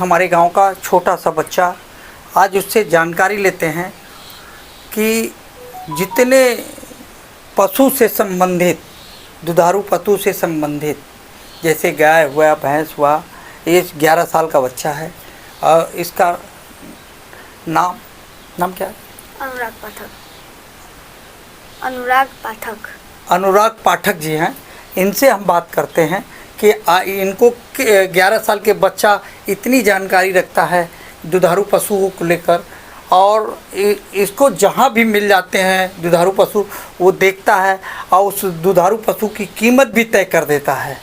हमारे गांव का छोटा सा बच्चा, आज उससे जानकारी लेते हैं कि जितने पशु से संबंधित, दुधारू पशु से संबंधित, जैसे गाय हुआ, भैंस हुआ, ये 11 साल का बच्चा है और इसका नाम क्या है? अनुराग पाठक। अनुराग पाठक। अनुराग पाठक जी हैं। इनसे हम बात करते हैं कि इनको 11 साल के बच्चा इतनी जानकारी रखता है दुधारू पशुओं को लेकर, और इसको जहाँ भी मिल जाते हैं दुधारू पशु वो देखता है और उस दुधारू पशु की कीमत भी तय कर देता है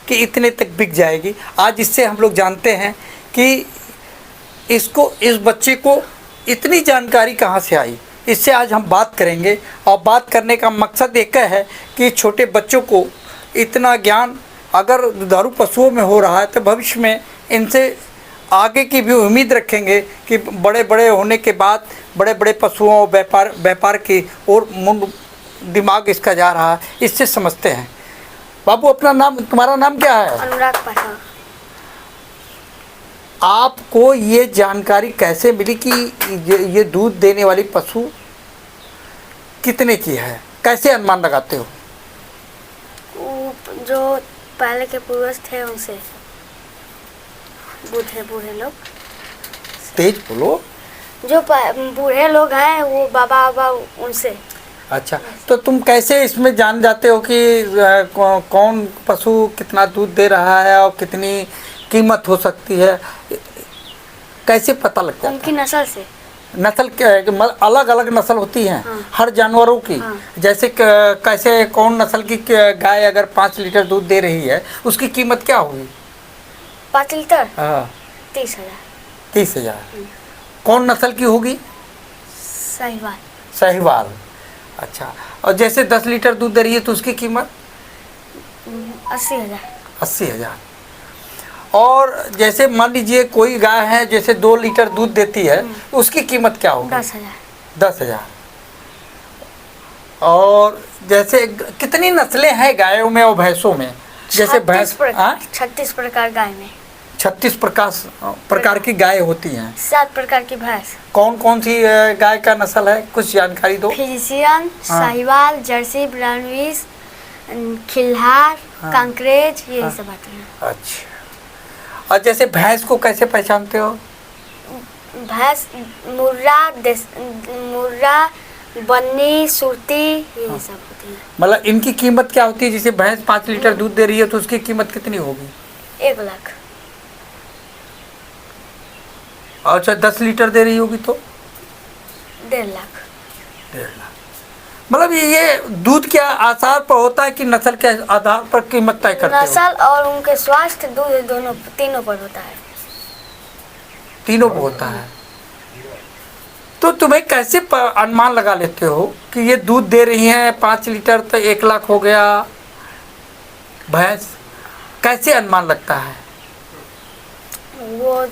कि इतने तक बिक जाएगी। आज इससे हम लोग जानते हैं कि इस बच्चे को इतनी जानकारी कहाँ से आई। इससे आज हम बात करेंगे और बात करने का मकसद एक है कि छोटे बच्चों को इतना ज्ञान अगर दुधारू पशुओं में हो रहा है तो भविष्य में इनसे आगे की भी उम्मीद रखेंगे कि बड़े बड़े होने के बाद बड़े बड़े पशुओं व्यापार की ओर दिमाग इसका जा रहा है। इससे समझते हैं। बाबू, अपना नाम, तुम्हारा नाम क्या है? अनुराग पाठक। आपको ये जानकारी कैसे मिली कि ये दूध देने वाली पशु कितने की है? कैसे अनुमान लगाते हो? जो पहले के पूर्वज थे उनसे, बूढ़े लोग। तेज बोलो। जो बूढ़े लोग हैं वो बाबा उनसे। अच्छा, तो तुम कैसे इसमें जान जाते हो कि कौन पशु कितना दूध दे रहा है और कितनी कीमत हो सकती है? कैसे पता लगता है? उनकी नस्ल से। नस्ल क्या है? अलग अलग नस्ल होती हैं। हाँ। हर जानवरों की। हाँ। जैसे कैसे कौन नस्ल की गाय अगर 5 लीटर दूध दे रही है उसकी कीमत क्या होगी? 5 लीटर? हाँ, 30,000। 30,000। कौन नस्ल की होगी? साहिवाल। साहिवाल। अच्छा, और जैसे 10 लीटर दूध दे रही है तो उसकी कीमत? 80,000। 80,000। और जैसे मान लीजिए कोई गाय है जैसे 2 लीटर दूध देती है, उसकी कीमत क्या होगी? 10,000। 10,000। और जैसे कितनी नस्लें हैं गायों में और भैंसों में? जैसे भैंस 36 प्रकार गाय में। 36 प्रकार की गाय होती हैं। 7 प्रकार की भैंस। कौन कौन सी गाय का नस्ल है? कुछ जानकारी दो। फ्रीजियन, साहिवाल, जर्सी, ब्राउनविस, खिल्हार, कांकरेज, ये सब आते हैं। अच्छा, और जैसे भैंस को कैसे पहचानते हो? भैंस मुर्रा, बन्नी, सुरती, ये सब होती है। मतलब इनकी कीमत क्या होती है? जैसे भैंस 5 लीटर दूध दे रही है तो उसकी कीमत कितनी होगी? 1 लाख। अच्छा, 10 लीटर दे रही होगी तो 1.5 लाख। 1.5 लाख। मतलब ये दूध के आधार पर होता है कि नस्ल के आधार पर कीमत तय करते हो? नस्ल और उनके स्वास्थ्य, दूध, तीनों पर होता है। तीनों पर होता है। तो तुम्हें कैसे अनुमान लगा लेते हो कि ये दूध दे रही हैं 5 लीटर तो 1 लाख हो गया भैंस? कैसे अनुमान लगता है?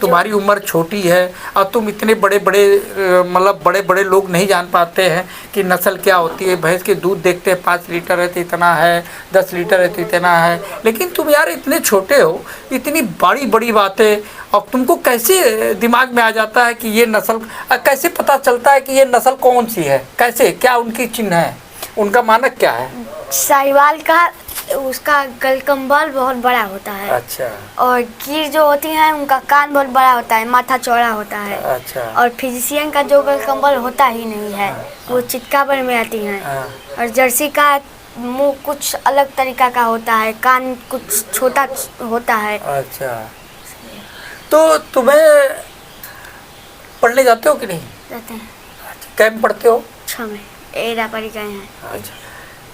तुम्हारी उम्र छोटी है और तुम इतने बड़े बड़े लोग नहीं जान पाते हैं कि नस्ल क्या होती है। भैंस के दूध देखते हैं 5 लीटर है तो इतना है, 10 लीटर है तो इतना है, लेकिन तुम यार इतने छोटे हो, इतनी बड़ी बड़ी बातें, और तुमको कैसे दिमाग में आ जाता है कि ये नस्ल? कैसे पता चलता है कि ये नस्ल कौन सी है? कैसे, क्या उनकी चिन्ह है, उनका मानक क्या है? साहिवाल का उसका गलकम्बल बहुत बड़ा होता है। अच्छा। और गिर जो होती हैं उनका कान बहुत बड़ा होता है, माथा चौड़ा होता है। अच्छा। और फिजिशियन का जो गलकम्बल होता ही नहीं है, वो चितकाबर में आती हैं। और जर्सी का मुंह कुछ अलग तरीका का होता है, कान कुछ छोटा होता है। अच्छा, तो तुम्हें पढ़ने जाते हो कि नहीं? जाते हैं। कैंप पढ़ते हो? 6 में एरा पढ़ी गए हैं। अच्छा,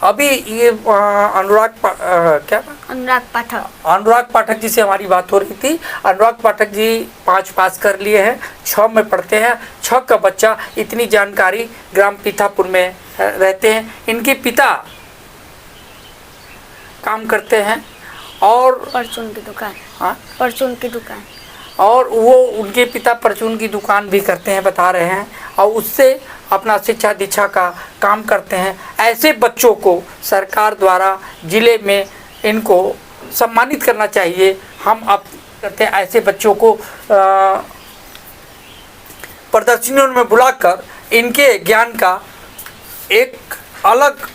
अभी ये अनुराग पाठक। अनुराग पाठक जी से हमारी बात हो रही थी। अनुराग पाठक जी 5 पास कर लिए हैं, 6 में पढ़ते हैं। 6 का बच्चा इतनी जानकारी, ग्राम पीथापुर में रहते हैं। इनके पिता काम करते हैं और परचून की दुकान। हाँ, परचून की दुकान। और वो उनके पिता परचून की दुकान भी करते हैं, बता रहे हैं, और उससे अपना शिक्षा दीक्षा का काम करते हैं। ऐसे बच्चों को सरकार द्वारा ज़िले में इनको सम्मानित करना चाहिए। हम अब करते हैं ऐसे बच्चों को प्रदर्शनियों में बुलाकर इनके ज्ञान का एक अलग